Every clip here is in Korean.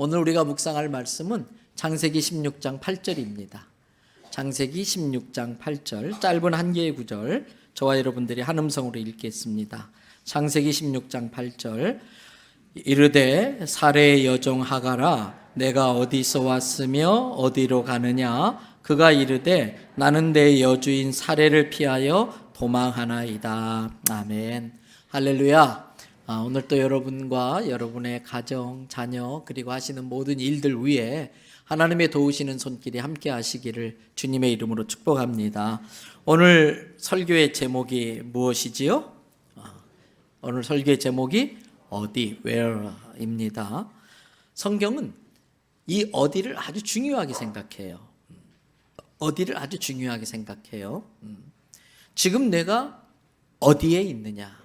오늘 우리가 묵상할 말씀은 창세기 16장 8절입니다. 창세기 16장 8절, 짧은 한 개의 구절, 저와 여러분들이 한 음성으로 읽겠습니다. 창세기 16장 8절, 이르되 사레의 여종 하가라, 내가 어디서 왔으며 어디로 가느냐? 그가 이르되 나는 내 여주인 사레를 피하여 도망하나이다. 아멘. 할렐루야. 오늘 또 여러분과 여러분의 가정, 자녀, 그리고 하시는 모든 일들 위에 하나님의 도우시는 손길이 함께 하시기를 주님의 이름으로 축복합니다. 오늘 설교의 제목이 무엇이지요? 오늘 설교의 제목이 어디, where입니다. 성경은 이 어디를 아주 중요하게 생각해요. 어디를 아주 중요하게 생각해요. 지금 내가 어디에 있느냐?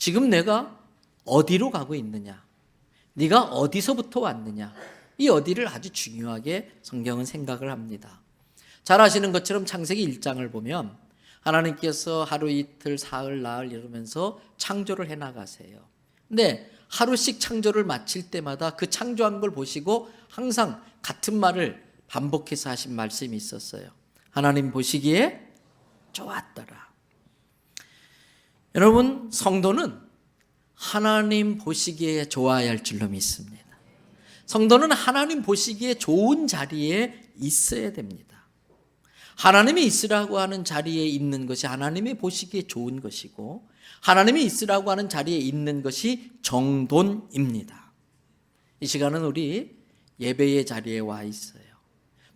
지금 내가 어디로 가고 있느냐? 네가 어디서부터 왔느냐? 이 어디를 아주 중요하게 성경은 생각을 합니다. 잘 아시는 것처럼 창세기 1장을 보면 하나님께서 하루 이틀 사흘 나흘 이러면서 창조를 해나가세요. 근데 하루씩 창조를 마칠 때마다 그 창조한 걸 보시고 항상 같은 말을 반복해서 하신 말씀이 있었어요. 하나님 보시기에 좋았더라. 여러분, 성도는 하나님 보시기에 좋아야 할 줄로 믿습니다. 성도는 하나님 보시기에 좋은 자리에 있어야 됩니다. 하나님이 있으라고 하는 자리에 있는 것이 하나님이 보시기에 좋은 것이고, 하나님이 있으라고 하는 자리에 있는 것이 정돈입니다. 이 시간은 우리 예배의 자리에 와 있어요.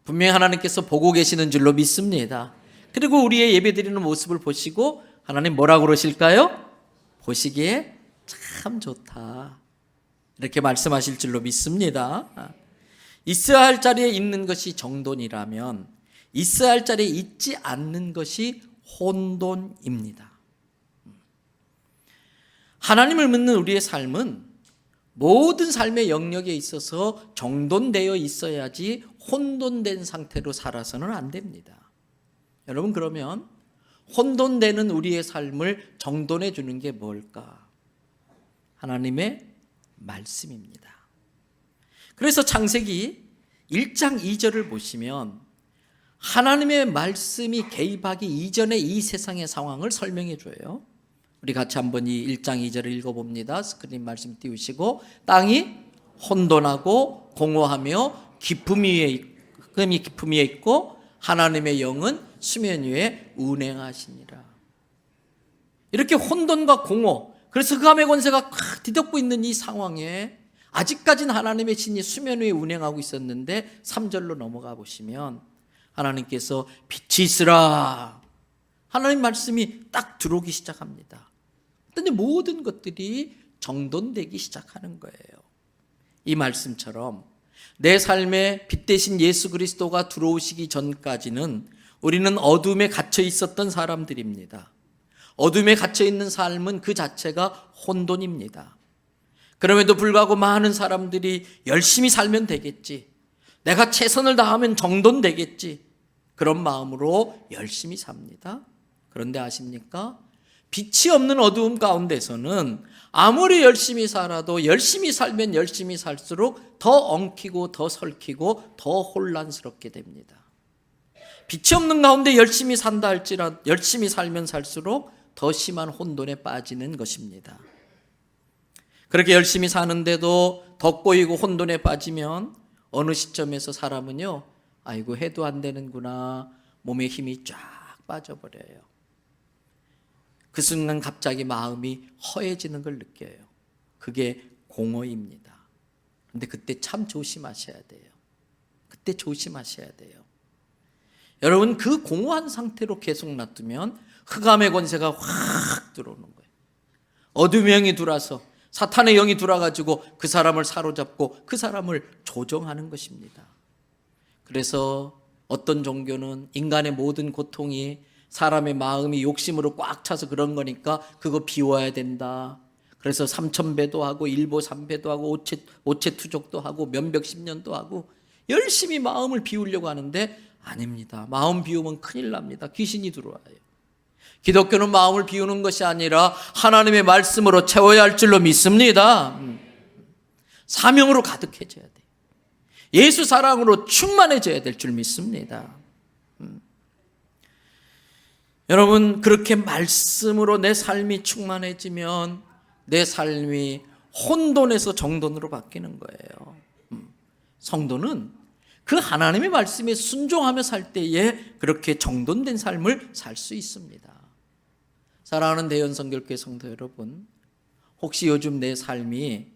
분명히 하나님께서 보고 계시는 줄로 믿습니다. 그리고 우리의 예배드리는 모습을 보시고 하나님 뭐라고 그러실까요? 보시기에 참 좋다, 이렇게 말씀하실 줄로 믿습니다. 있어야 할 자리에 있는 것이 정돈이라면 있어야 할 자리에 있지 않는 것이 혼돈입니다. 하나님을 믿는 우리의 삶은 모든 삶의 영역에 있어서 정돈되어 있어야지 혼돈된 상태로 살아서는 안 됩니다. 여러분, 그러면 혼돈되는 우리의 삶을 정돈해 주는 게 뭘까? 하나님의 말씀입니다. 그래서 창세기 1장 2절을 보시면 하나님의 말씀이 개입하기 이전의 이 세상의 상황을 설명해 줘요. 우리 같이 한번 이 1장 2절을 읽어봅니다. 스크린 말씀 띄우시고, 땅이 혼돈하고 공허하며 깊음 위에 있고 하나님의 영은 수면 위에 운행하시니라. 이렇게 혼돈과 공허, 그래서 흑암의 권세가 뒤덮고 있는 이 상황에 아직까지는 하나님의 신이 수면 위에 운행하고 있었는데 3절로 넘어가 보시면 하나님께서 빛이 있으라, 하나님 말씀이 딱 들어오기 시작합니다. 그런데 모든 것들이 정돈되기 시작하는 거예요. 이 말씀처럼 내 삶에 빛 대신 예수 그리스도가 들어오시기 전까지는 우리는 어둠에 갇혀 있었던 사람들입니다. 어둠에 갇혀 있는 삶은 그 자체가 혼돈입니다. 그럼에도 불구하고 많은 사람들이 열심히 살면 되겠지, 내가 최선을 다하면 정돈되겠지, 그런 마음으로 열심히 삽니다. 그런데 아십니까? 빛이 없는 어두움 가운데서는 아무리 열심히 살아도 열심히 살면 열심히 살수록 더 엉키고 더 설키고 더 혼란스럽게 됩니다. 빛이 없는 가운데 열심히 산다 할지라도 열심히 살면 살수록 더 심한 혼돈에 빠지는 것입니다. 그렇게 열심히 사는데도 더 꼬이고 혼돈에 빠지면 어느 시점에서 사람은요, 아이고 해도 안 되는구나, 몸에 힘이 쫙 빠져버려요. 그 순간 갑자기 마음이 허해지는 걸 느껴요. 그게 공허입니다. 그런데 그때 참 조심하셔야 돼요. 그때 조심하셔야 돼요. 여러분, 그 공허한 상태로 계속 놔두면 흑암의 권세가 확 들어오는 거예요. 어둠의 영이 들어와서, 사탄의 영이 들어와가지고 그 사람을 사로잡고 그 사람을 조종하는 것입니다. 그래서 어떤 종교는 인간의 모든 고통이 사람의 마음이 욕심으로 꽉 차서 그런 거니까 그거 비워야 된다. 그래서 3,000배도 하고 일보 3배도 하고 오체투족도 하고 면벽10년도 하고 열심히 마음을 비우려고 하는데 아닙니다. 마음 비우면 큰일 납니다. 귀신이 들어와요. 기독교는 마음을 비우는 것이 아니라 하나님의 말씀으로 채워야 할 줄로 믿습니다. 사명으로 가득해져야 돼. 예수 사랑으로 충만해져야 될 줄 믿습니다. 여러분, 그렇게 말씀으로 내 삶이 충만해지면 내 삶이 혼돈에서 정돈으로 바뀌는 거예요. 성도는 그 하나님의 말씀에 순종하며 살 때에 그렇게 정돈된 삶을 살 수 있습니다. 사랑하는 대연성결교회 성도 여러분, 혹시 요즘 내 삶이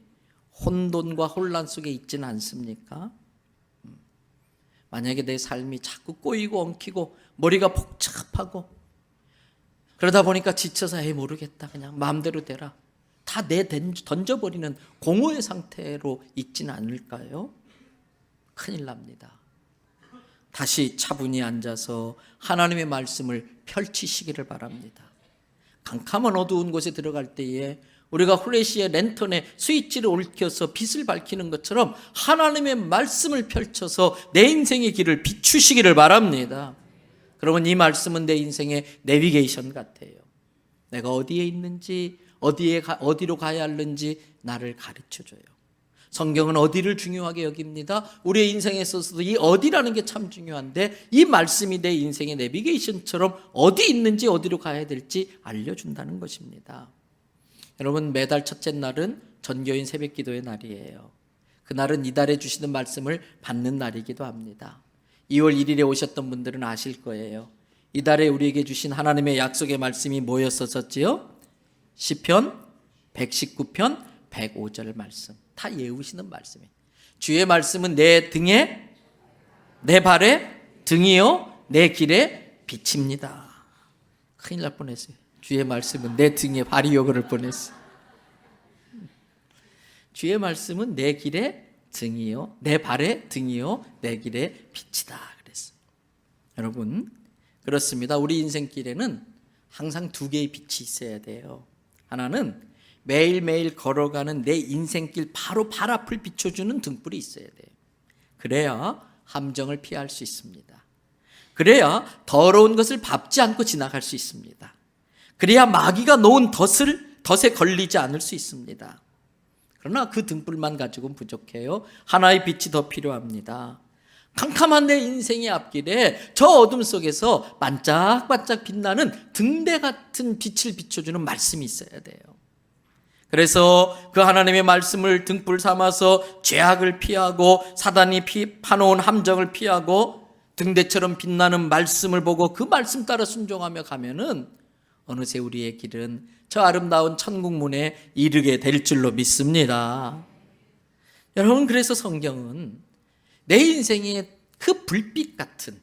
혼돈과 혼란 속에 있지는 않습니까? 만약에 내 삶이 자꾸 꼬이고 엉키고 머리가 복잡하고 그러다 보니까 지쳐서 모르겠다, 그냥 마음대로 되라, 다 던져버리는 공허의 상태로 있지는 않을까요? 큰일 납니다. 다시 차분히 앉아서 하나님의 말씀을 펼치시기를 바랍니다. 캄캄한 어두운 곳에 들어갈 때에 우리가 플래시의 랜턴에 스위치를 올켜서 빛을 밝히는 것처럼 하나님의 말씀을 펼쳐서 내 인생의 길을 비추시기를 바랍니다. 그러면 이 말씀은 내 인생의 내비게이션 같아요. 내가 어디에 있는지, 어디로 가야 하는지 나를 가르쳐줘요. 성경은 어디를 중요하게 여깁니다. 우리의 인생에 있어서도 이 어디라는 게 참 중요한데, 이 말씀이 내 인생의 내비게이션처럼 어디 있는지 어디로 가야 될지 알려준다는 것입니다. 여러분, 매달 첫째 날은 전교인 새벽기도의 날이에요. 그날은 이달에 주시는 말씀을 받는 날이기도 합니다. 2월 1일에 오셨던 분들은 아실 거예요. 이달에 우리에게 주신 하나님의 약속의 말씀이 뭐였었지요? 시편 119편 105절 말씀. 다 외우시는 말씀이에요. 주의 말씀은 내 등에, 내 발에 등이요 내 길에 빛입니다. 큰일 날 뻔했어요. 주의 말씀은 내 등에 발이요 그럴 뻔했어요. 주의 말씀은 내 길에 등이요 내 발에 등이요 내 길에 빛이다 그랬어요. 여러분, 그렇습니다. 우리 인생길에는 항상 두 개의 빛이 있어야 돼요. 하나는 매일매일 걸어가는 내 인생길 바로 발 앞을 비춰주는 등불이 있어야 돼요. 그래야 함정을 피할 수 있습니다. 그래야 더러운 것을 밟지 않고 지나갈 수 있습니다. 그래야 마귀가 놓은 덫에 걸리지 않을 수 있습니다. 그러나 그 등불만 가지고는 부족해요. 하나의 빛이 더 필요합니다. 캄캄한 내 인생의 앞길에 저 어둠 속에서 반짝반짝 빛나는 등대 같은 빛을 비춰주는 말씀이 있어야 돼요. 그래서 그 하나님의 말씀을 등불 삼아서 죄악을 피하고 사단이 파놓은 함정을 피하고 등대처럼 빛나는 말씀을 보고 그 말씀 따라 순종하며 가면은 어느새 우리의 길은 저 아름다운 천국문에 이르게 될 줄로 믿습니다. 여러분, 그래서 성경은 내 인생에 그 불빛 같은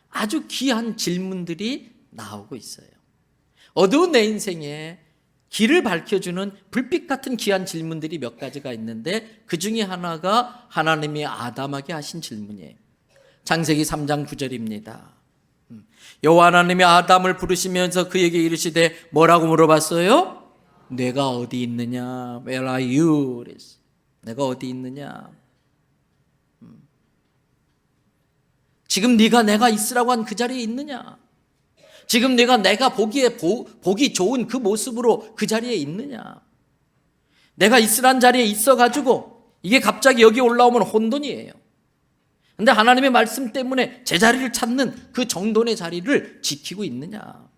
아주 귀한 질문들이 나오고 있어요. 어두운 내 인생에 길을 밝혀주는 불빛 같은 귀한 질문들이 몇 가지가 있는데, 그 중에 하나가 하나님이 아담에게 하신 질문이에요. 창세기 3장 9절입니다. 여호와 하나님이 아담을 부르시면서 그에게 이르시되 뭐라고 물어봤어요? 내가 어디 있느냐? Where are you? 내가 어디 있느냐? 지금 네가 내가 있으라고 한 그 자리에 있느냐? 지금 내가 보기 좋은 그 모습으로 그 자리에 있느냐? 내가 있으란 자리에 있어가지고 이게 갑자기 여기 올라오면 혼돈이에요. 근데 하나님의 말씀 때문에 제자리를 찾는 그 정돈의 자리를 지키고 있느냐?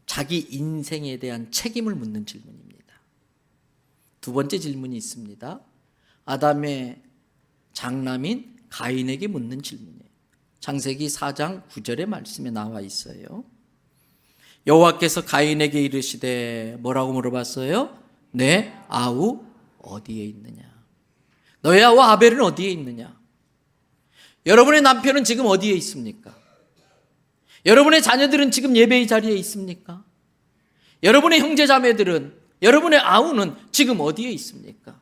자기 인생에 대한 책임을 묻는 질문입니다. 두 번째 질문이 있습니다. 아담의 장남인 가인에게 묻는 질문이에요. 창세기 4장 9절의 말씀에 나와 있어요. 여호와께서 가인에게 이르시되 뭐라고 물어봤어요? 내 아우 어디에 있느냐? 너의 아우 아벨은 어디에 있느냐? 여러분의 남편은 지금 어디에 있습니까? 여러분의 자녀들은 지금 예배의 자리에 있습니까? 여러분의 형제자매들은, 여러분의 아우는 지금 어디에 있습니까?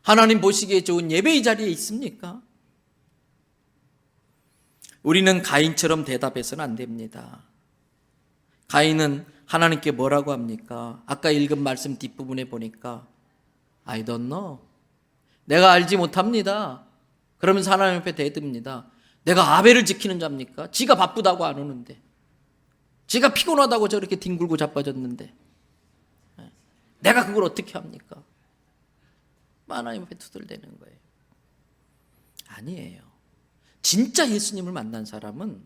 하나님 보시기에 좋은 예배의 자리에 있습니까? 우리는 가인처럼 대답해서는 안 됩니다. 가인은 하나님께 뭐라고 합니까? 아까 읽은 말씀 뒷부분에 보니까 I don't know. 내가 알지 못합니다. 그러면서 하나님 앞에 대듭니다. 내가 아벨을 지키는 자입니까? 지가 바쁘다고 안 오는데, 지가 피곤하다고 저렇게 뒹굴고 자빠졌는데 내가 그걸 어떻게 합니까? 하나님 앞에 투덜대는 거예요. 아니에요. 진짜 예수님을 만난 사람은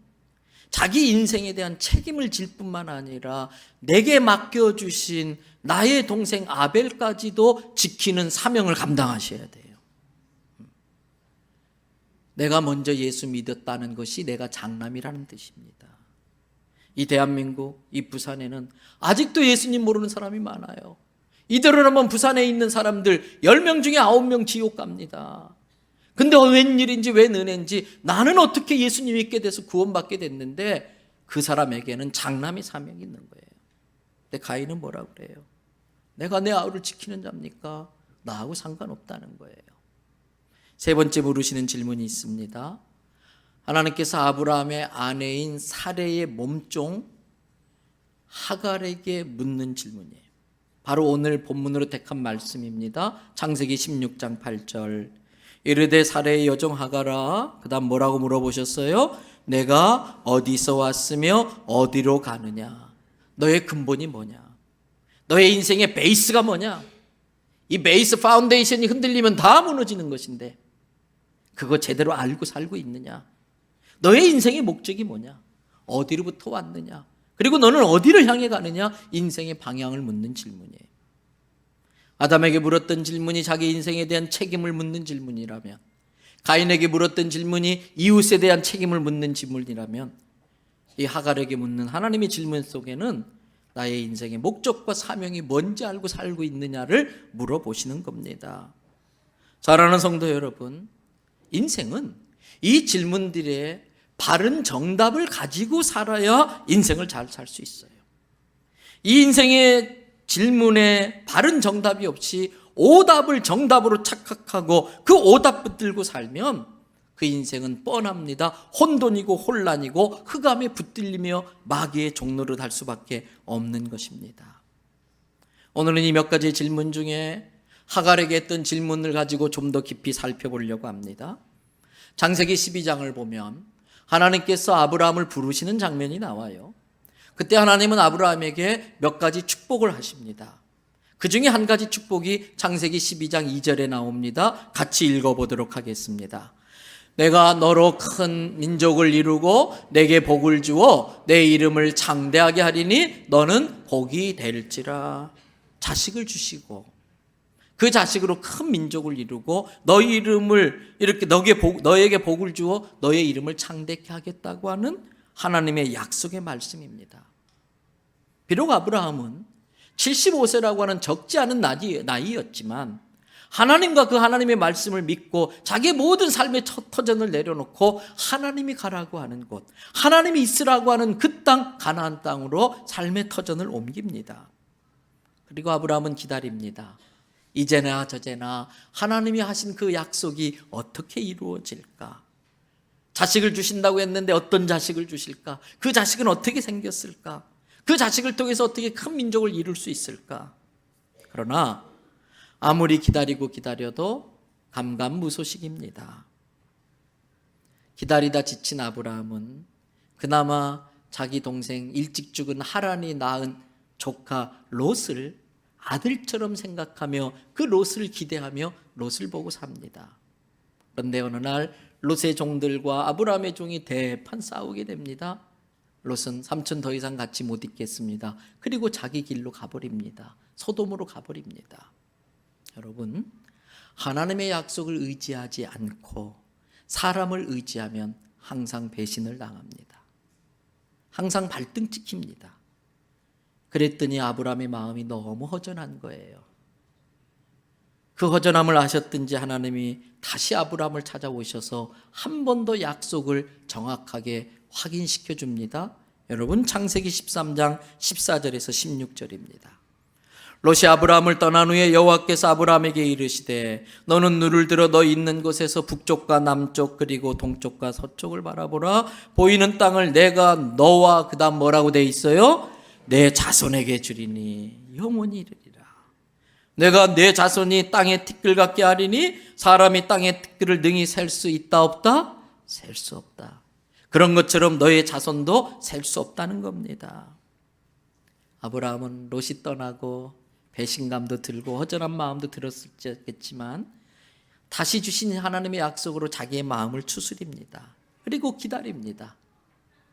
자기 인생에 대한 책임을 질 뿐만 아니라 내게 맡겨주신 나의 동생 아벨까지도 지키는 사명을 감당하셔야 돼요. 내가 먼저 예수 믿었다는 것이 내가 장남이라는 뜻입니다. 이 대한민국, 이 부산에는 아직도 예수님 모르는 사람이 많아요. 이대로라면 부산에 있는 사람들 10명 중에 9명 지옥 갑니다. 근데 웬일인지 웬 은혜인지 나는 어떻게 예수님 믿게 돼서 구원받게 됐는데 그 사람에게는 장남의 사명이 있는 거예요. 근데 가인은 뭐라고 그래요? 내가 내 아우를 지키는 자입니까? 나하고 상관없다는 거예요. 세 번째 물으시는 질문이 있습니다. 하나님께서 아브라함의 아내인 사레의 몸종 하갈에게 묻는 질문이에요. 바로 오늘 본문으로 택한 말씀입니다. 창세기 16장 8절. 이르되 사레의 여종 하갈아, 그 다음 뭐라고 물어보셨어요? 내가 어디서 왔으며 어디로 가느냐? 너의 근본이 뭐냐? 너의 인생의 베이스가 뭐냐? 이 베이스 파운데이션이 흔들리면 다 무너지는 것인데 그거 제대로 알고 살고 있느냐? 너의 인생의 목적이 뭐냐? 어디로부터 왔느냐? 그리고 너는 어디를 향해 가느냐? 인생의 방향을 묻는 질문이에요. 아담에게 물었던 질문이 자기 인생에 대한 책임을 묻는 질문이라면, 가인에게 물었던 질문이 이웃에 대한 책임을 묻는 질문이라면, 이 하갈에게 묻는 하나님의 질문 속에는 나의 인생의 목적과 사명이 뭔지 알고 살고 있느냐를 물어보시는 겁니다. 사랑하는 성도 여러분, 인생은 이 질문들의 바른 정답을 가지고 살아야 인생을 잘 살 수 있어요. 이 인생의 질문에 바른 정답이 없이 오답을 정답으로 착각하고 그 오답 붙들고 살면 그 인생은 뻔합니다. 혼돈이고 혼란이고 흑암에 붙들리며 마귀의 종로를 달 수밖에 없는 것입니다. 오늘은 이 몇 가지 질문 중에 하갈에게 했던 질문을 가지고 좀 더 깊이 살펴보려고 합니다. 창세기 12장을 보면 하나님께서 아브라함을 부르시는 장면이 나와요. 그때 하나님은 아브라함에게 몇 가지 축복을 하십니다. 그 중에 한 가지 축복이 창세기 12장 2절에 나옵니다. 같이 읽어보도록 하겠습니다. 내가 너로 큰 민족을 이루고 내게 복을 주어 내 이름을 창대하게 하리니 너는 복이 될지라. 자식을 주시고 그 자식으로 큰 민족을 이루고 너희 이름을 이렇게 너에게 복을 주어 너의 이름을 창대케 하겠다고 하는 하나님의 약속의 말씀입니다. 비록 아브라함은 75세라고 하는 적지 않은 나이였지만 하나님과 그 하나님의 말씀을 믿고 자기의 모든 삶의 터전을 내려놓고 하나님이 가라고 하는 곳, 하나님이 있으라고 하는 그 땅, 가나안 땅으로 삶의 터전을 옮깁니다. 그리고 아브라함은 기다립니다. 이제나 저제나 하나님이 하신 그 약속이 어떻게 이루어질까? 자식을 주신다고 했는데 어떤 자식을 주실까? 그 자식은 어떻게 생겼을까? 그 자식을 통해서 어떻게 큰 민족을 이룰 수 있을까? 그러나 아무리 기다리고 기다려도 감감무소식입니다. 기다리다 지친 아브라함은 그나마 자기 동생 일찍 죽은 하란이 낳은 조카 롯을 아들처럼 생각하며 그 롯을 기대하며 롯을 보고 삽니다. 그런데 어느 날 롯의 종들과 아브라함의 종이 대판 싸우게 됩니다. 롯은 삼촌 더 이상 같이 못 있겠습니다. 그리고 자기 길로 가버립니다. 소돔으로 가버립니다. 여러분, 하나님의 약속을 의지하지 않고 사람을 의지하면 항상 배신을 당합니다. 항상 발등 찍힙니다. 그랬더니 아브라함의 마음이 너무 허전한 거예요. 그 허전함을 아셨든지 하나님이 다시 아브라함을 찾아오셔서 한 번 더 약속을 정확하게 확인시켜 줍니다. 여러분, 창세기 13장 14절에서 16절입니다. 롯이 아브라함을 떠난 후에 여호와께서 아브라함에게 이르시되 너는 눈을 들어 너 있는 곳에서 북쪽과 남쪽 그리고 동쪽과 서쪽을 바라보라. 보이는 땅을 내가 너와 그 다음 뭐라고 돼 있어요? 내 자손에게 주리니 영원히 이르리라. 내가 내 자손이 땅의 티끌 같게 하리니 사람이 땅의 티끌을 능히 셀 수 있다 없다? 셀 수 없다. 그런 것처럼 너의 자손도 셀 수 없다는 겁니다. 아브라함은 롯이 떠나고 배신감도 들고 허전한 마음도 들었겠지만 다시 주신 하나님의 약속으로 자기의 마음을 추스립니다. 그리고 기다립니다.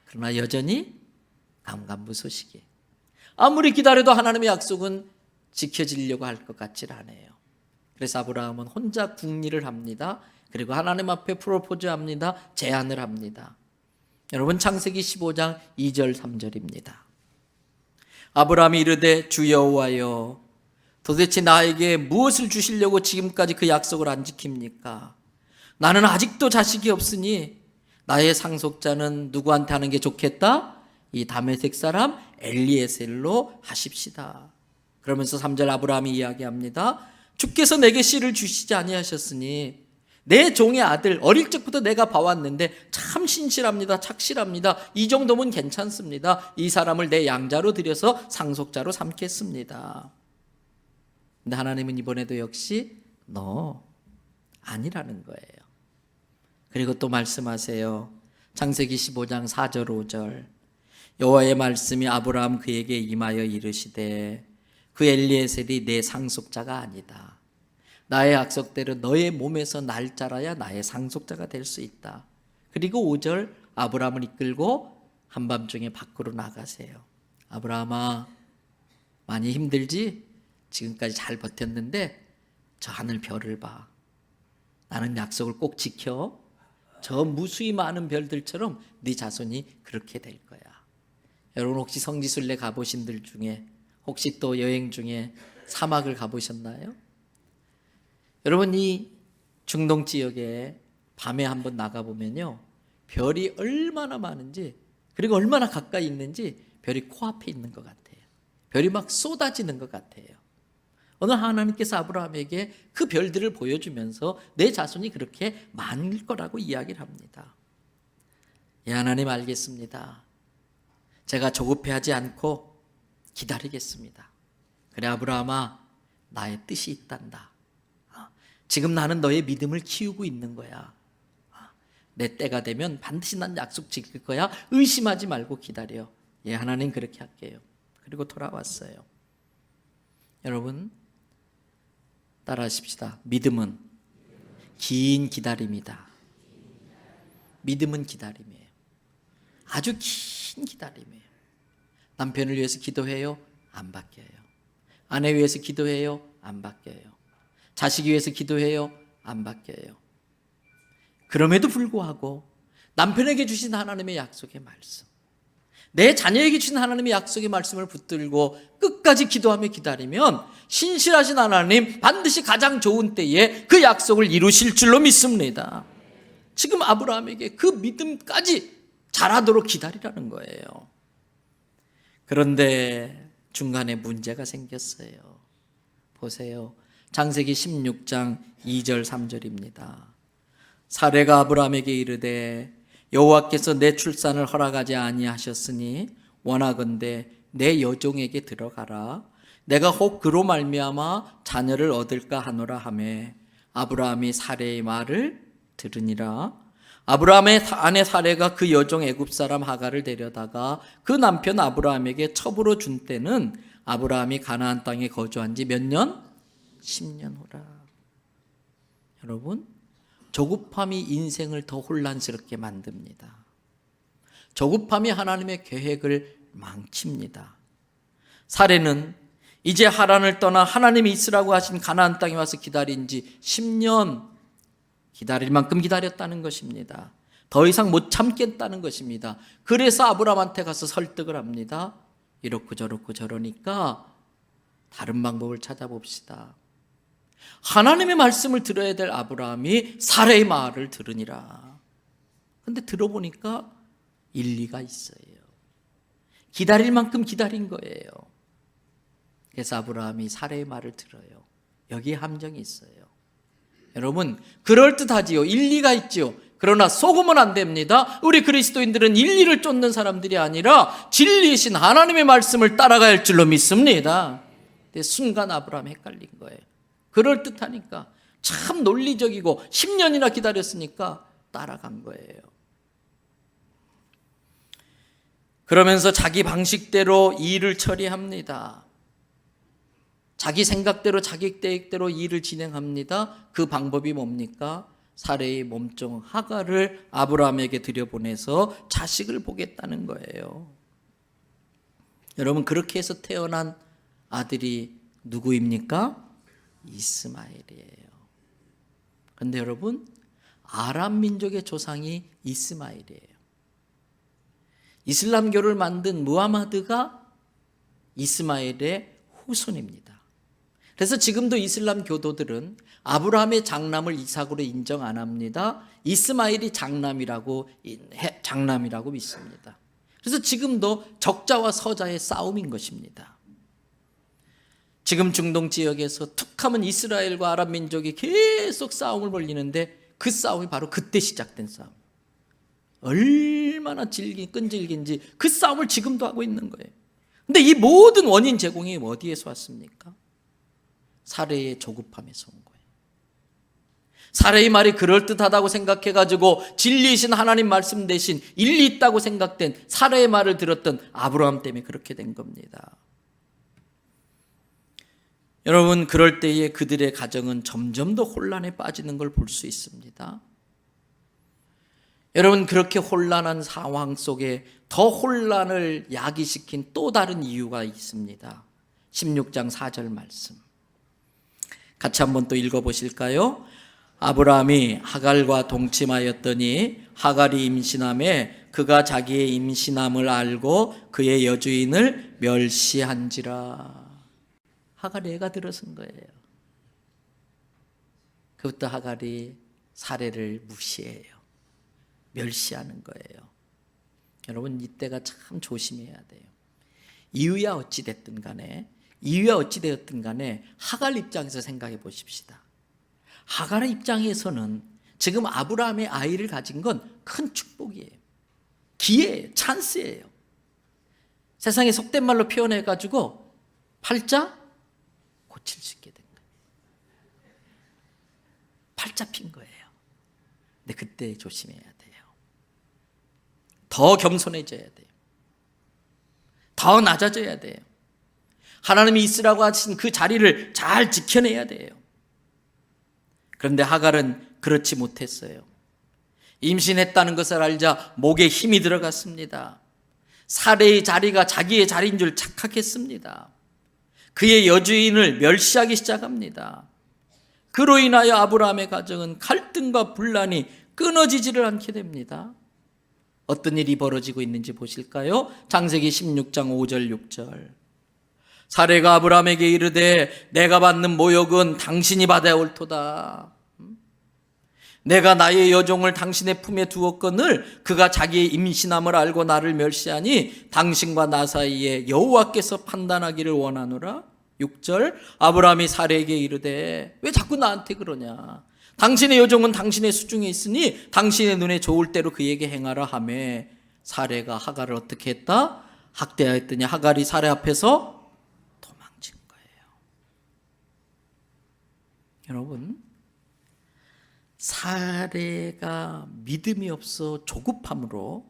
그러나 여전히 감감무소식이에요. 아무리 기다려도 하나님의 약속은 지켜지려고 할 것 같질 않아요. 그래서 아브라함은 혼자 궁리를 합니다. 그리고 하나님 앞에 프로포즈합니다. 제안을 합니다. 여러분, 창세기 15장 2절 3절입니다. 아브라함이 이르되 주 여호와여, 도대체 나에게 무엇을 주시려고 지금까지 그 약속을 안 지킵니까? 나는 아직도 자식이 없으니 나의 상속자는 누구한테 하는 게 좋겠다? 이 다메섹 사람 엘리에셀로 하십시다. 그러면서 3절 아브라함이 이야기합니다. 주께서 내게 씨를 주시지 아니하셨으니 내 종의 아들, 어릴 적부터 내가 봐왔는데 참 신실합니다. 착실합니다. 이 정도면 괜찮습니다. 이 사람을 내 양자로 들여서 상속자로 삼겠습니다. 근데 하나님은 이번에도 역시 너 아니라는 거예요. 그리고 또 말씀하세요. 창세기 15장 4절 5절 여호와의 말씀이 아브라함 그에게 임하여 이르시되 그 엘리에셀이 내 상속자가 아니다. 나의 약속대로 너의 몸에서 날 자라야 나의 상속자가 될 수 있다. 그리고 5절 아브라함을 이끌고 한밤중에 밖으로 나가세요. 아브라함아, 많이 힘들지? 지금까지 잘 버텼는데 저 하늘 별을 봐. 나는 약속을 꼭 지켜. 저 무수히 많은 별들처럼 네 자손이 그렇게 될 거야. 여러분, 혹시 성지순례 가보신 들 중에, 혹시 또 여행 중에 사막을 가보셨나요? 여러분, 이 중동 지역에 밤에 한번 나가보면요, 별이 얼마나 많은지, 그리고 얼마나 가까이 있는지 별이 코앞에 있는 것 같아요. 별이 막 쏟아지는 것 같아요. 어느 하나님께서 아브라함에게 그 별들을 보여주면서 내 자손이 그렇게 많을 거라고 이야기를 합니다. 예, 하나님 알겠습니다. 제가 조급해하지 않고 기다리겠습니다. 그래 아브라함아, 나의 뜻이 있단다. 지금 나는 너의 믿음을 키우고 있는 거야. 내 때가 되면 반드시 난 약속 지킬 거야. 의심하지 말고 기다려. 예, 하나님 그렇게 할게요. 그리고 돌아왔어요. 여러분, 따라하십시다. 믿음은 긴 기다림이다. 믿음은 기다림이에요. 아주 긴 기다림이에요. 남편을 위해서 기도해요? 안 바뀌어요. 아내 위해서 기도해요? 안 바뀌어요. 자식 위해서 기도해요? 안 바뀌어요. 그럼에도 불구하고 남편에게 주신 하나님의 약속의 말씀, 내 자녀에게 주신 하나님의 약속의 말씀을 붙들고 끝까지 기도하며 기다리면 신실하신 하나님 반드시 가장 좋은 때에 그 약속을 이루실 줄로 믿습니다. 지금 아브라함에게 그 믿음까지 자라도록 기다리라는 거예요. 그런데 중간에 문제가 생겼어요. 보세요. 창세기 16장 2절 3절입니다. 사레가 아브라함에게 이르되 여호와께서 내 출산을 허락하지 아니하셨으니 원하건대 내 여종에게 들어가라. 내가 혹 그로 말미암아 자녀를 얻을까 하노라 하매 아브라함이 사레의 말을 들으니라. 아브라함의 아내 사레가 그 여종 애굽 사람 하갈을 데려다가 그 남편 아브라함에게 첩으로 준 때는 아브라함이 가나안 땅에 거주한 지 몇 년? 10년 후라. 여러분, 조급함이 인생을 더 혼란스럽게 만듭니다. 조급함이 하나님의 계획을 망칩니다. 사레는 이제 하란을 떠나 하나님이 있으라고 하신 가나안 땅에 와서 기다린 지 10년 기다릴 만큼 기다렸다는 것입니다. 더 이상 못 참겠다는 것입니다. 그래서 아브라함한테 가서 설득을 합니다. 이렇고 저렇고 저러니까 다른 방법을 찾아봅시다. 하나님의 말씀을 들어야 될 아브라함이 사레의 말을 들으니라. 그런데 들어보니까 일리가 있어요. 기다릴 만큼 기다린 거예요. 그래서 아브라함이 사레의 말을 들어요. 여기에 함정이 있어요. 여러분, 그럴듯하지요. 일리가 있지요. 그러나 속으면 안 됩니다. 우리 그리스도인들은 일리를 쫓는 사람들이 아니라 진리이신 하나님의 말씀을 따라가야 할 줄로 믿습니다. 근데 순간 아브라함이 헷갈린 거예요. 그럴듯하니까, 참 논리적이고 10년이나 기다렸으니까 따라간 거예요. 그러면서 자기 방식대로 일을 처리합니다. 자기 생각대로 자기 계획대로 일을 진행합니다. 그 방법이 뭡니까? 사레의 몸종 하갈을 아브라함에게 들여보내서 자식을 보겠다는 거예요. 여러분, 그렇게 해서 태어난 아들이 누구입니까? 이스마엘이에요. 그런데 여러분, 아람 민족의 조상이 이스마엘이에요. 이슬람교를 만든 무하마드가 이스마엘의 후손입니다. 그래서 지금도 이슬람 교도들은 아브라함의 장남을 이삭으로 인정 안 합니다. 이스마엘이 장남이라고 믿습니다. 그래서 지금도 적자와 서자의 싸움인 것입니다. 지금 중동 지역에서 툭하면 이스라엘과 아랍 민족이 계속 싸움을 벌이는데 그 싸움이 바로 그때 시작된 싸움. 얼마나 끈질긴지 그 싸움을 지금도 하고 있는 거예요. 근데 이 모든 원인 제공이 어디에서 왔습니까? 사레의 조급함에서 온 거예요. 사레의 말이 그럴듯하다고 생각해가지고 진리이신 하나님 말씀 대신 일리 있다고 생각된 사레의 말을 들었던 아브라함 때문에 그렇게 된 겁니다. 여러분, 그럴 때에 그들의 가정은 점점 더 혼란에 빠지는 걸 볼 수 있습니다. 여러분, 그렇게 혼란한 상황 속에 더 혼란을 야기시킨 또 다른 이유가 있습니다. 16장 4절 말씀 같이 한번 또 읽어보실까요? 아브라함이 하갈과 동침하였더니 하갈이 임신함에 그가 자기의 임신함을 알고 그의 여주인을 멸시한지라. 하갈이 애가 들어선 거예요. 그부터 하갈이 사례를 무시해요. 멸시하는 거예요. 여러분, 이때가 참 조심해야 돼요. 이유야 어찌 됐든 간에 하갈 입장에서 생각해 보십시다. 하갈의 입장에서는 지금 아브라함의 아이를 가진 건 큰 축복이에요. 기회예요. 찬스예요. 세상에 속된 말로 표현해가지고 팔자 고칠 수 있게 된 거예요. 팔자 핀 거예요. 근데 그때 조심해야 돼요. 더 겸손해져야 돼요. 더 낮아져야 돼요. 하나님이 있으라고 하신 그 자리를 잘 지켜내야 돼요. 그런데 하갈은 그렇지 못했어요. 임신했다는 것을 알자 목에 힘이 들어갔습니다. 사레의 자리가 자기의 자리인 줄 착각했습니다. 그의 여주인을 멸시하기 시작합니다. 그로 인하여 아브라함의 가정은 갈등과 분란이 끊어지지를 않게 됩니다. 어떤 일이 벌어지고 있는지 보실까요? 창세기 16장 5절 6절. 사레가 아브라함에게 이르되 내가 받는 모욕은 당신이 받아야 옳도다. 내가 나의 여종을 당신의 품에 두었거늘 그가 자기의 임신함을 알고 나를 멸시하니 당신과 나 사이에 여호와께서 판단하기를 원하노라. 6절. 아브라함이 사레에게 이르되 왜 자꾸 나한테 그러냐. 당신의 여종은 당신의 수중에 있으니 당신의 눈에 좋을 대로 그에게 행하라 하며 사레가 하갈을 어떻게 했다? 학대하였더니 하갈이 사레 앞에서 도망친 거예요. 여러분, 사레가 믿음이 없어 조급함으로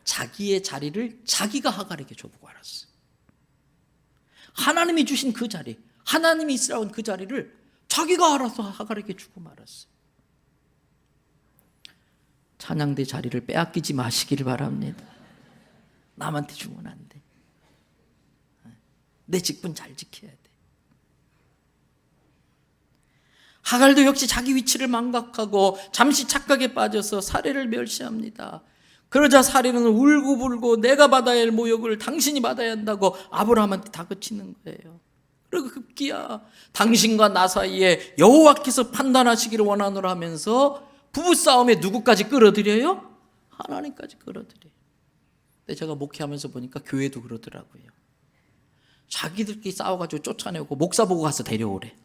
자기의 자리를 자기가 하갈에게 줘보고 알았어요. 하나님이 주신 그 자리, 하나님이 있으라고 한 그 자리를 자기가 알아서 하갈에게 주고 말았어요. 찬양대 자리를 빼앗기지 마시기를 바랍니다. 남한테 주면 안 돼. 내 직분 잘 지켜야 돼. 하갈도 역시 자기 위치를 망각하고 잠시 착각에 빠져서 사레를 멸시합니다. 그러자 사레는 울고불고 내가 받아야 할 모욕을 당신이 받아야 한다고 아브라함한테 다그치는 거예요. 그리고 급기야 당신과 나 사이에 여호와께서 판단하시기를 원하노라 하면서 부부싸움에 누구까지 끌어들여요? 하나님까지 끌어들여요. 근데 제가 목회하면서 보니까 교회도 그러더라고요. 자기들끼리 싸워가지고 쫓아내고 목사 보고 가서 데려오래.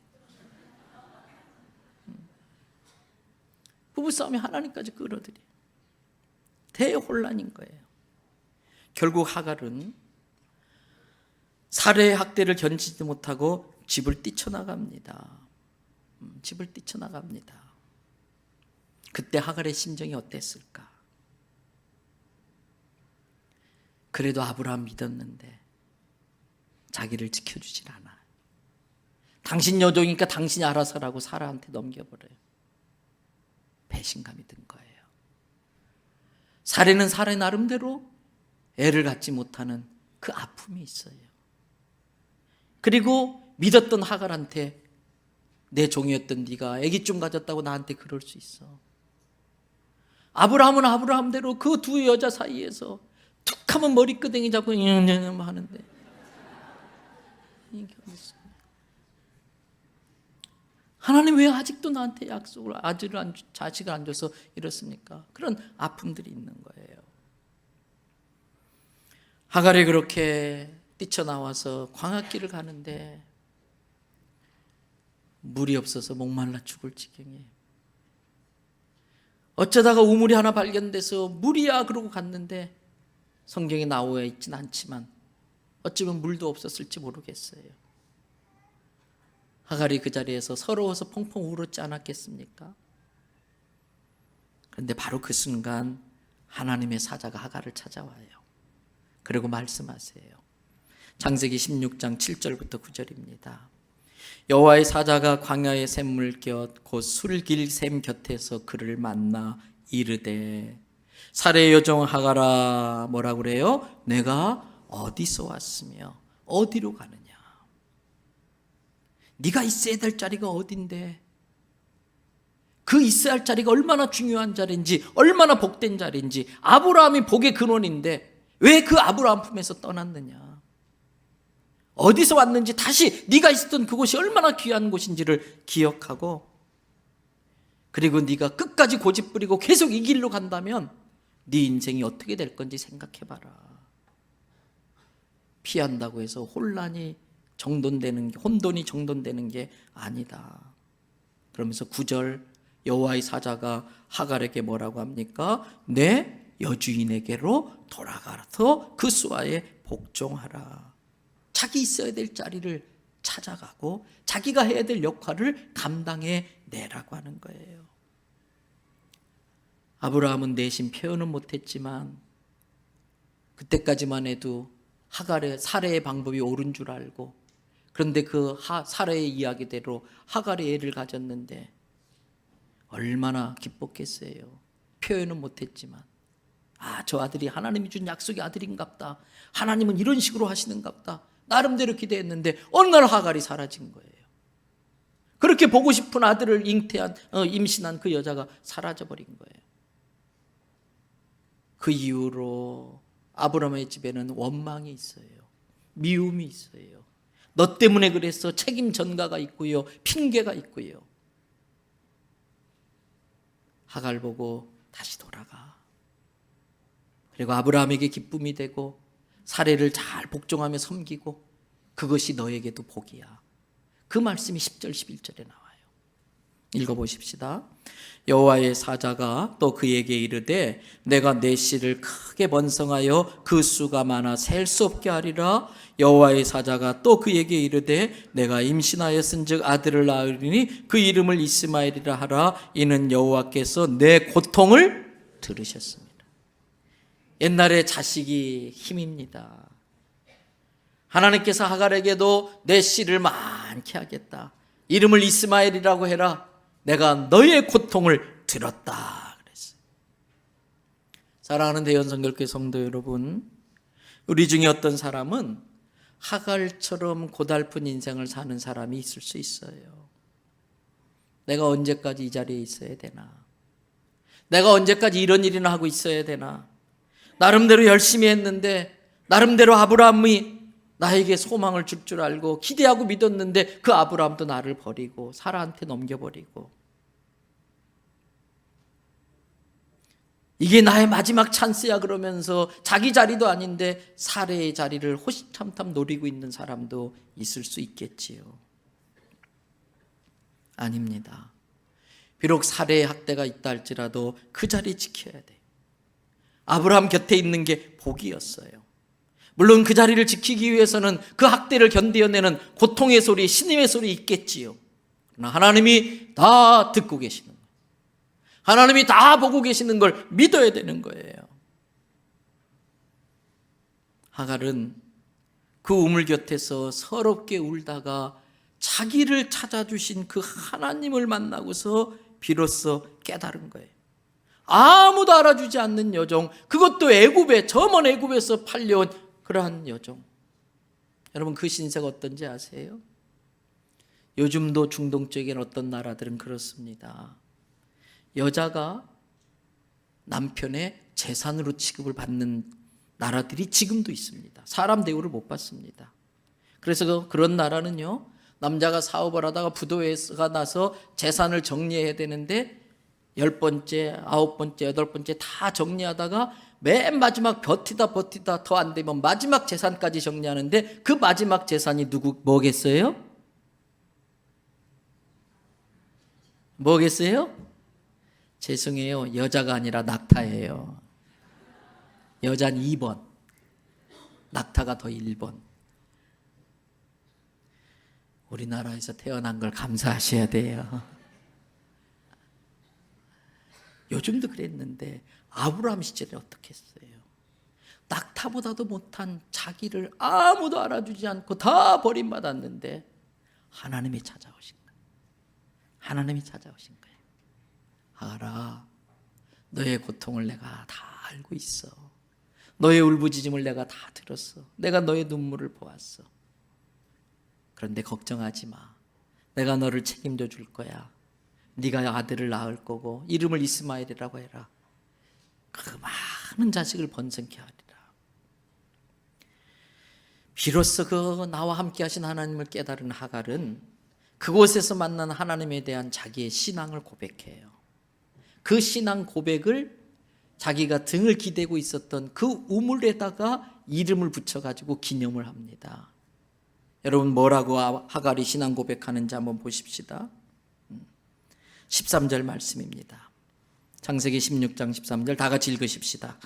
부부싸움이 하나님까지 끌어들여요. 대혼란인 거예요. 결국 하갈은 사레의 학대를 견디지 못하고 집을 뛰쳐나갑니다. 집을 뛰쳐나갑니다. 그때 하갈의 심정이 어땠을까? 그래도 아브라함 믿었는데 자기를 지켜주질 않아. 당신 여종이니까 당신이 알아서 하라고 사라한테 넘겨버려요. 배신감이 든 거예요. 사례는 사례 나름대로 애를 갖지 못하는 그 아픔이 있어요. 그리고 믿었던 하갈한테 내 종이었던 네가 아기 좀 가졌다고 나한테 그럴 수 있어. 아브라함은 아브라함대로 그 두 여자 사이에서 툭 하면 머리끄댕이 잡고 하는데 이게 어딨어? 하나님 왜 아직도 나한테 약속을 자식을 안 줘서 이렇습니까? 그런 아픔들이 있는 거예요. 하갈이 그렇게 뛰쳐나와서 광야길을 가는데 물이 없어서 목말라 죽을 지경에 어쩌다가 우물이 하나 발견돼서 물이야 그러고 갔는데 성경에 나와 있진 않지만 어쩌면 물도 없었을지 모르겠어요. 하갈이 그 자리에서 서러워서 펑펑 울었지 않았겠습니까? 그런데 바로 그 순간 하나님의 사자가 하갈을 찾아와요. 그리고 말씀하세요. 창세기 16장 7절부터 9절입니다. 여호와의 사자가 광야의 샘물 곁 곧 술길 샘 곁에서 그를 만나 이르되 사레의 여종 하갈아 뭐라고 그래요? 내가 어디서 왔으며 어디로 가느냐? 네가 있어야 될 자리가 어딘데? 그 있어야 할 자리가 얼마나 중요한 자리인지, 얼마나 복된 자리인지, 아브라함이 복의 근원인데 왜 그 아브라함 품에서 떠났느냐? 어디서 왔는지 다시 네가 있었던 그곳이 얼마나 귀한 곳인지를 기억하고, 그리고 네가 끝까지 고집부리고 계속 이 길로 간다면 네 인생이 어떻게 될 건지 생각해봐라. 피한다고 해서 혼돈이 정돈되는 게 아니다. 그러면서 9절 여호와의 사자가 하갈에게 뭐라고 합니까? 내 여주인에게로 돌아가서 그 수하에 복종하라. 자기 있어야 될 자리를 찾아가고 자기가 해야 될 역할을 감당해 내라고 하는 거예요. 아브라함은 내심 표현은 못했지만 그때까지만 해도 하갈의 사례의 방법이 옳은 줄 알고, 그런데 그 사례의 이야기대로 하갈이 애를 가졌는데 얼마나 기뻤겠어요. 표현은 못했지만 저 아들이 하나님이 준 약속의 아들인갑다. 하나님은 이런 식으로 하시는갑다. 나름대로 기대했는데 어느 날 하갈이 사라진 거예요. 그렇게 보고 싶은 아들을 임신한 그 여자가 사라져버린 거예요. 그 이후로 아브라함의 집에는 원망이 있어요. 미움이 있어요. 너 때문에 그랬어. 책임 전가가 있고요. 핑계가 있고요. 하갈 보고 다시 돌아가. 그리고 아브라함에게 기쁨이 되고 사례를 잘 복종하며 섬기고 그것이 너에게도 복이야. 그 말씀이 10절 11절에 나와요. 읽어보십시다. 여호와의 사자가 또 그에게 이르되 내가 내 씨를 크게 번성하여 그 수가 많아 셀 수 없게 하리라. 여호와의 사자가 또 그에게 이르되 내가 임신하였은즉 아들을 낳으리니 그 이름을 이스마엘이라 하라. 이는 여호와께서 내 고통을 들으셨습니다. 옛날에 자식이 힘입니다. 하나님께서 하갈에게도 내 씨를 많게 하겠다. 이름을 이스마엘이라고 해라. 내가 너의 고통을 들었다 그랬어요. 사랑하는 대연성결교회 성도 여러분, 우리 중에 어떤 사람은 하갈처럼 고달픈 인생을 사는 사람이 있을 수 있어요. 내가 언제까지 이 자리에 있어야 되나? 내가 언제까지 이런 일이나 하고 있어야 되나? 나름대로 열심히 했는데, 나름대로 아브라함이 나에게 소망을 줄 줄 알고 기대하고 믿었는데 그 아브라함도 나를 버리고 사라한테 넘겨버리고, 이게 나의 마지막 찬스야 그러면서 자기 자리도 아닌데 사례의 자리를 호시탐탐 노리고 있는 사람도 있을 수 있겠지요. 아닙니다. 비록 사례의 학대가 있다 할지라도 그 자리 지켜야 돼. 아브라함 곁에 있는 게 복이었어요. 물론 그 자리를 지키기 위해서는 그 학대를 견뎌내는 고통의 소리, 신임의 소리 있겠지요. 그러나 하나님이 다 듣고 계시는 거예요. 하나님이 다 보고 계시는 걸 믿어야 되는 거예요. 하갈은 그 우물 곁에서 서럽게 울다가 자기를 찾아주신 그 하나님을 만나고서 비로소 깨달은 거예요. 아무도 알아주지 않는 여종, 그것도 애굽에, 저 먼 애굽에서 팔려온 그러한 여종. 여러분, 그 신세가 어떤지 아세요? 요즘도 중동 쪽엔 어떤 나라들은 그렇습니다. 여자가 남편의 재산으로 취급을 받는 나라들이 지금도 있습니다. 사람 대우를 못 받습니다. 그래서 그런 나라는요, 남자가 사업을 하다가 부도가 나서 재산을 정리해야 되는데 10번째, 9번째, 8번째 다 정리하다가 맨 마지막 버티다 더 안 되면 마지막 재산까지 정리하는데, 그 마지막 재산이 뭐겠어요? 뭐겠어요? 죄송해요, 여자가 아니라 낙타예요. 여자는 2번, 낙타가 더 1번. 우리나라에서 태어난 걸 감사하셔야 돼요. 요즘도 그랬는데 아브라함 시절에 어떻게 했어요? 낙타보다도 못한 자기를 아무도 알아주지 않고 다 버림받았는데 하나님이 찾아오신 거예요. 하나님이 찾아오신 거예요. 하갈아, 너의 고통을 내가 다 알고 있어. 너의 울부짖음을 내가 다 들었어. 내가 너의 눈물을 보았어. 그런데 걱정하지 마. 내가 너를 책임져 줄 거야. 네가 아들을 낳을 거고 이름을 이스마엘이라고 해라. 그 많은 자식을 번성케 하리라. 비로소 그 나와 함께 하신 하나님을 깨달은 하갈은 그곳에서 만난 하나님에 대한 자기의 신앙을 고백해요. 그 신앙 고백을 자기가 등을 기대고 있었던 그 우물에다가 이름을 붙여가지고 기념을 합니다. 여러분, 뭐라고 하갈이 신앙 고백하는지 한번 보십시다. 13절 말씀입니다. 창세기 16장 13절 다 같이 읽으십시다.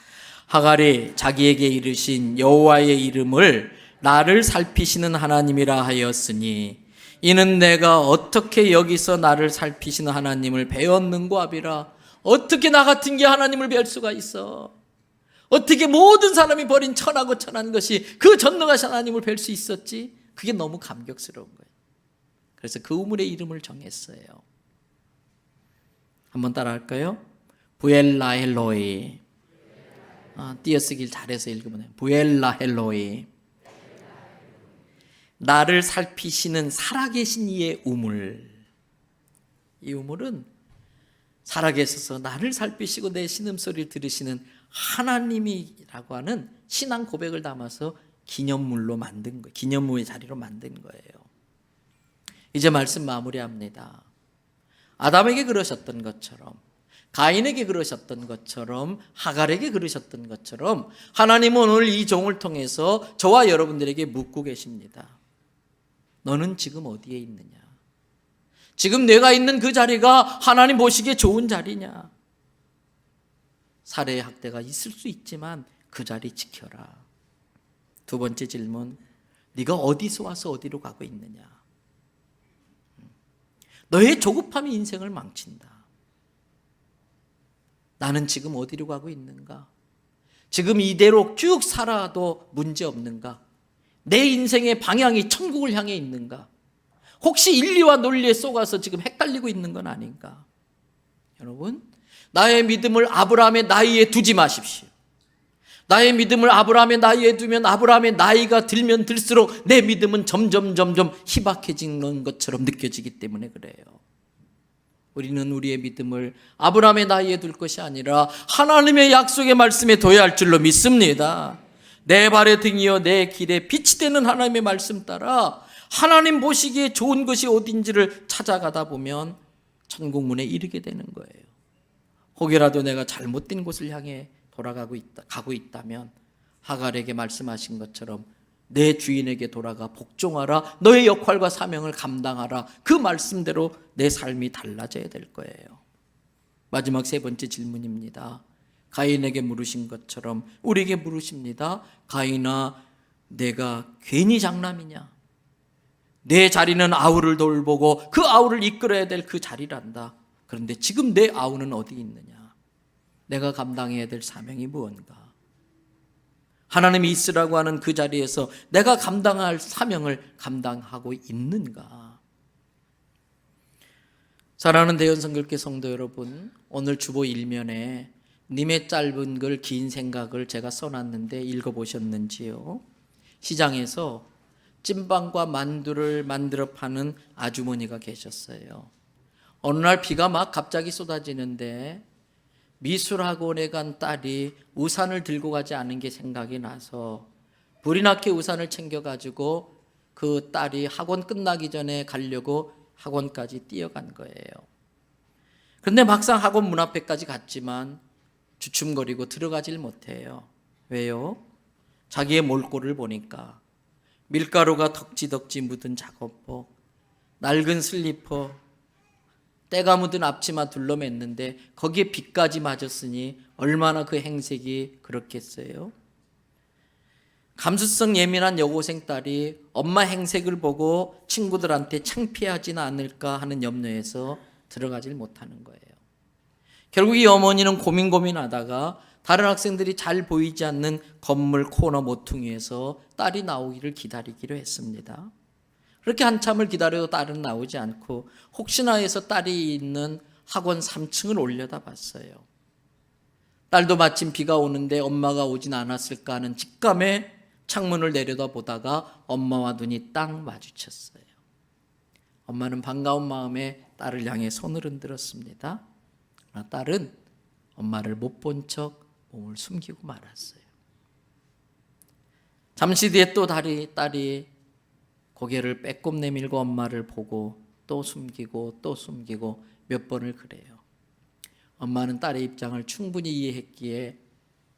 하갈이 자기에게 이르신 여호와의 이름을 나를 살피시는 하나님이라 하였으니 이는 내가 어떻게 여기서 나를 살피시는 하나님을 배웠는고 하비라. 어떻게 나 같은 게 하나님을 배울 수가 있어? 어떻게 모든 사람이 버린 천하고 천한 것이 그 전능하신 하나님을 뵐 수 있었지? 그게 너무 감격스러운 거예요. 그래서 그 우물의 이름을 정했어요. 한번 따라할까요? 부엘라헬로이. 띄어쓰기를 잘해서 읽으면 돼요. 부엘라헬로이. 나를 살피시는 살아계신 이의 우물. 이 우물은 살아계셔서 나를 살피시고 내 신음소리를 들으시는 하나님이라고 하는 신앙 고백을 담아서 기념물로 만든 거예요. 기념물의 자리로 만든 거예요. 이제 말씀 마무리합니다. 아담에게 그러셨던 것처럼, 가인에게 그러셨던 것처럼, 하갈에게 그러셨던 것처럼 하나님은 오늘 이 종을 통해서 저와 여러분들에게 묻고 계십니다. 너는 지금 어디에 있느냐? 지금 내가 있는 그 자리가 하나님 보시기에 좋은 자리냐? 살해 학대가 있을 수 있지만 그 자리 지켜라. 두 번째 질문, 네가 어디서 와서 어디로 가고 있느냐? 너의 조급함이 인생을 망친다. 나는 지금 어디로 가고 있는가? 지금 이대로 쭉 살아도 문제 없는가? 내 인생의 방향이 천국을 향해 있는가? 혹시 인리와 논리에 속아서 지금 헷갈리고 있는 건 아닌가? 여러분, 나의 믿음을 아브라함의 나이에 두지 마십시오. 나의 믿음을 아브라함의 나이에 두면 아브라함의 나이가 들면 들수록 내 믿음은 점점 희박해지는 것처럼 느껴지기 때문에 그래요. 우리는 우리의 믿음을 아브라함의 나이에 둘 것이 아니라 하나님의 약속의 말씀에 둬야 할 줄로 믿습니다. 내 발의 등이여 내 길에 빛이 되는 하나님의 말씀 따라 하나님 보시기에 좋은 것이 어딘지를 찾아가다 보면 천국문에 이르게 되는 거예요. 혹여라도 내가 잘못된 곳을 향해 가고 있다면 하갈에게 말씀하신 것처럼 내 주인에게 돌아가 복종하라. 너의 역할과 사명을 감당하라. 그 말씀대로 내 삶이 달라져야 될 거예요. 마지막 세 번째 질문입니다. 가인에게 물으신 것처럼 우리에게 물으십니다. 가인아, 내가 괜히 장남이냐? 내 자리는 아우를 돌보고 그 아우를 이끌어야 될 그 자리란다. 그런데 지금 내 아우는 어디 있느냐? 내가 감당해야 될 사명이 무언가? 하나님이 있으라고 하는 그 자리에서 내가 감당할 사명을 감당하고 있는가? 사랑하는 대연성결교 성도 여러분, 오늘 주보 일면에 님의 짧은 글 긴 생각을 제가 써놨는데 읽어보셨는지요? 시장에서 찐빵과 만두를 만들어 파는 아주머니가 계셨어요. 어느 날 비가 막 갑자기 쏟아지는데 미술학원에 간 딸이 우산을 들고 가지 않은 게 생각이 나서 불이 나게 우산을 챙겨가지고 그 딸이 학원 끝나기 전에 가려고 학원까지 뛰어간 거예요. 그런데 막상 학원 문 앞에까지 갔지만 주춤거리고 들어가질 못해요. 왜요? 자기의 몰골을 보니까 밀가루가 덕지덕지 묻은 작업복, 낡은 슬리퍼, 때가 묻은 앞치마 둘러맸는데 거기에 비까지 맞았으니 얼마나 그 행색이 그렇겠어요? 감수성 예민한 여고생 딸이 엄마 행색을 보고 친구들한테 창피하지는 않을까 하는 염려에서 들어가질 못하는 거예요. 결국 이 어머니는 고민하다가 다른 학생들이 잘 보이지 않는 건물 코너 모퉁이에서 딸이 나오기를 기다리기로 했습니다. 그렇게 한참을 기다려도 딸은 나오지 않고 혹시나 해서 딸이 있는 학원 3층을 올려다봤어요. 딸도 마침 비가 오는데 엄마가 오진 않았을까 하는 직감에 창문을 내려다보다가 엄마와 눈이 딱 마주쳤어요. 엄마는 반가운 마음에 딸을 향해 손을 흔들었습니다. 그러나 딸은 엄마를 못 본 척 몸을 숨기고 말았어요. 잠시 뒤에 또 딸이 고개를 빼꼼 내밀고 엄마를 보고 또 숨기고 또 숨기고 몇 번을 그래요. 엄마는 딸의 입장을 충분히 이해했기에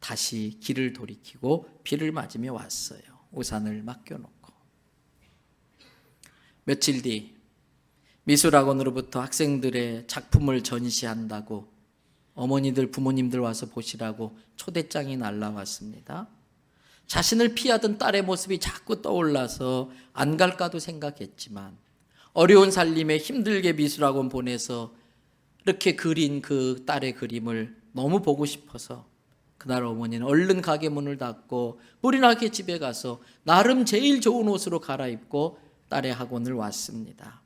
다시 길을 돌이키고 비를 맞으며 왔어요. 우산을 맡겨놓고. 며칠 뒤 미술학원으로부터 학생들의 작품을 전시한다고 어머니들 부모님들 와서 보시라고 초대장이 날라왔습니다. 자신을 피하던 딸의 모습이 자꾸 떠올라서 안 갈까도 생각했지만 어려운 살림에 힘들게 미술학원 보내서 이렇게 그린 그 딸의 그림을 너무 보고 싶어서 그날 어머니는 얼른 가게 문을 닫고 불이 나게 집에 가서 나름 제일 좋은 옷으로 갈아입고 딸의 학원을 왔습니다.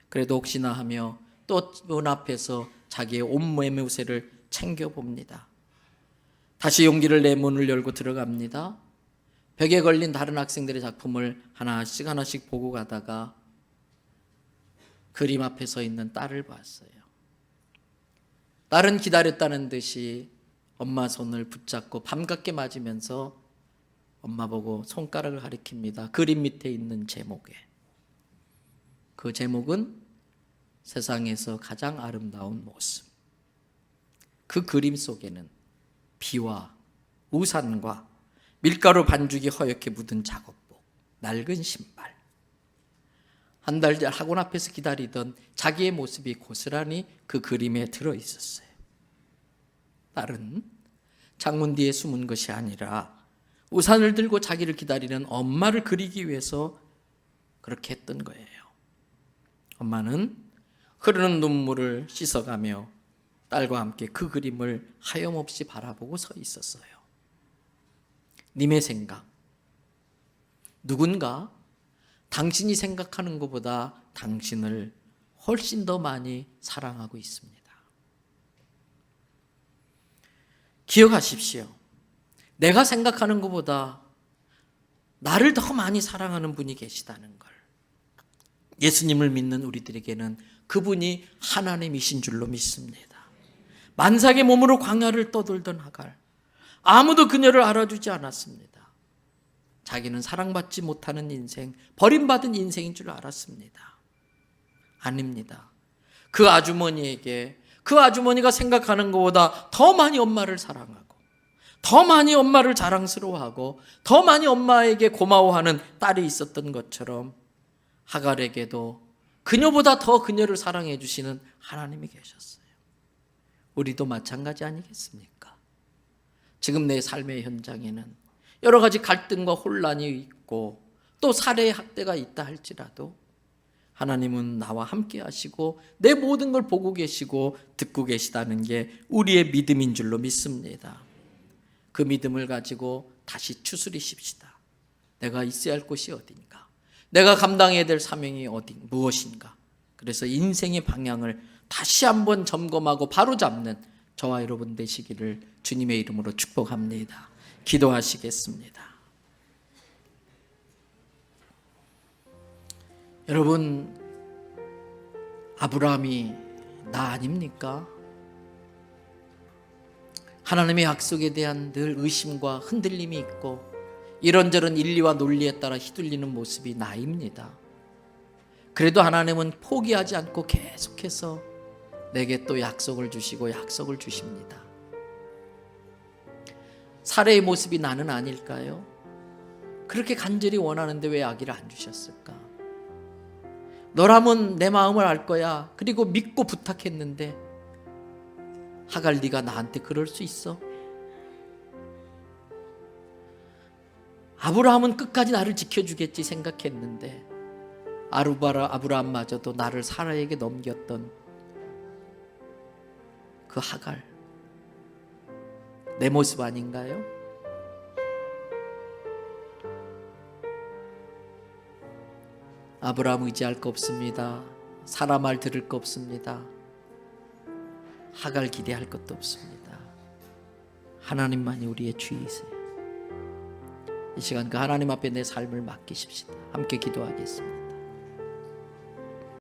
그래도 혹시나 하며 또 문 앞에서 자기의 옷매무새를 챙겨봅니다. 다시 용기를 내 문을 열고 들어갑니다. 벽에 걸린 다른 학생들의 작품을 하나씩 보고 가다가 그림 앞에 서 있는 딸을 봤어요. 딸은 기다렸다는 듯이 엄마 손을 붙잡고 반갑게 맞으면서 엄마 보고 손가락을 가리킵니다. 그림 밑에 있는 제목에. 그 제목은 세상에서 가장 아름다운 모습. 그 그림 속에는 비와 우산과 밀가루 반죽이 허옇게 묻은 작업복, 낡은 신발, 한 달 전 학원 앞에서 기다리던 자기의 모습이 고스란히 그 그림에 들어있었어요. 딸은 창문 뒤에 숨은 것이 아니라 우산을 들고 자기를 기다리는 엄마를 그리기 위해서 그렇게 했던 거예요. 엄마는 흐르는 눈물을 씻어가며 딸과 함께 그 그림을 하염없이 바라보고 서 있었어요. 님의 생각. 누군가 당신이 생각하는 것보다 당신을 훨씬 더 많이 사랑하고 있습니다. 기억하십시오. 내가 생각하는 것보다 나를 더 많이 사랑하는 분이 계시다는 걸. 예수님을 믿는 우리들에게는 그분이 하나님이신 줄로 믿습니다. 만삭의 몸으로 광야를 떠돌던 하갈, 아무도 그녀를 알아주지 않았습니다. 자기는 사랑받지 못하는 인생, 버림받은 인생인 줄 알았습니다. 아닙니다. 그 아주머니에게, 그 아주머니가 생각하는 것보다 더 많이 엄마를 사랑하고 더 많이 엄마를 자랑스러워하고 더 많이 엄마에게 고마워하는 딸이 있었던 것처럼 하갈에게도 그녀보다 더 그녀를 사랑해 주시는 하나님이 계셨어요. 우리도 마찬가지 아니겠습니까? 지금 내 삶의 현장에는 여러 가지 갈등과 혼란이 있고 또 살해의 학대가 있다 할지라도 하나님은 나와 함께 하시고 내 모든 걸 보고 계시고 듣고 계시다는 게 우리의 믿음인 줄로 믿습니다. 그 믿음을 가지고 다시 추스리십시다. 내가 있어야 할 곳이 어딘가? 내가 감당해야 될 사명이 무엇인가? 그래서 인생의 방향을 다시 한번 점검하고 바로잡는 저와 여러분 되시기를 주님의 이름으로 축복합니다. 기도하시겠습니다. 여러분, 아브라함이 나 아닙니까? 하나님의 약속에 대한 늘 의심과 흔들림이 있고 이런저런 인리와 논리에 따라 휘둘리는 모습이 나입니다. 그래도 하나님은 포기하지 않고 계속해서 내게 또 약속을 주시고 약속을 주십니다. 사례의 모습이 나는 아닐까요? 그렇게 간절히 원하는데 왜 아기를 안 주셨을까? 너라면 내 마음을 알 거야. 그리고 믿고 부탁했는데 하갈 네가 나한테 그럴 수 있어? 아브라함은 끝까지 나를 지켜주겠지 생각했는데 아브라함마저도 나를 사라에게 넘겼던 그 하갈, 내 모습 아닌가요? 아브라함 의지할 거 없습니다. 사람 말 들을 거 없습니다. 하갈 기대할 것도 없습니다. 하나님만이 우리의 주이세요. 이 시간 그 하나님 앞에 내 삶을 맡기십시다. 함께 기도하겠습니다.